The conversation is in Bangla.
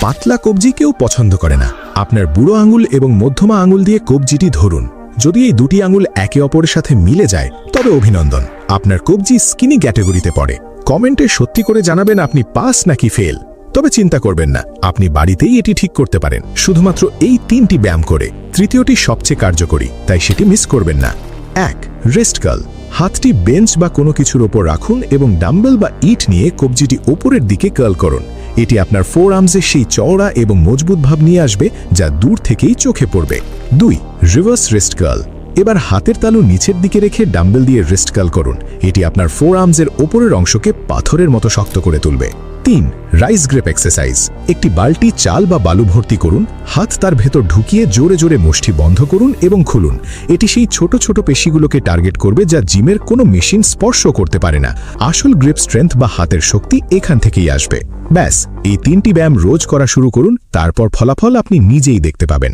পাতলা কবজি কেউ পছন্দ করে না। আপনার বুড়ো আঙুল এবং মধ্যমা আঙুল দিয়ে কবজিটি ধরুন। যদি এই দুটি আঙুল একে অপরের সাথে মিলে যায় তবে অভিনন্দন, আপনার কবজি স্কিনি ক্যাটাগরিতে পড়ে। কমেন্টে সত্যি করে জানাবেন আপনি পাস নাকি ফেল। তবে চিন্তা করবেন না, আপনি বাড়িতেই এটি ঠিক করতে পারেন, শুধুমাত্র এই 3টি ব্যায়াম করে। তৃতীয়টি সবচেয়ে কার্যকরী, তাই সেটি মিস করবেন না। 1. Rest curl. হাতটি বেঞ্চ বা কোনো কিছুর ওপর রাখুন এবং ডাম্বেল বা ইট নিয়ে কবজিটি ওপরের দিকে কার্ল করুন। এটি আপনার ফোর আর্মসে সেই চওড়া এবং মজবুত ভাব নিয়ে আসবে যা দূর থেকেই চোখে পড়বে। 2. Reverse wrist curl. এবার হাতের তালু নিচের দিকে রেখে ডাম্বেল দিয়ে রেস্ট কার্ল করুন। এটি আপনার ফোর আর্মসের ওপরের অংশকে পাথরের মতো শক্ত করে তুলবে। 3. Rice grape exercise. একটি বালতি চাল বা বালু ভর্তি করুন, হাত তার ভেতর ঢুকিয়ে জোরে জোরে মুষ্টি বন্ধ করুন এবং খুলুন। এটি সেই ছোট ছোট পেশিগুলোকে টার্গেট করবে যা জিমের কোনো মেশিন স্পর্শ করতে পারে না। আসল গ্রিপ স্ট্রেংথ বা হাতের শক্তি এখান থেকেই আসবে। ব্যাস, এই 3টি ব্যায়াম রোজ করা শুরু করুন, তারপর ফলাফল আপনি নিজেই দেখতে পাবেন।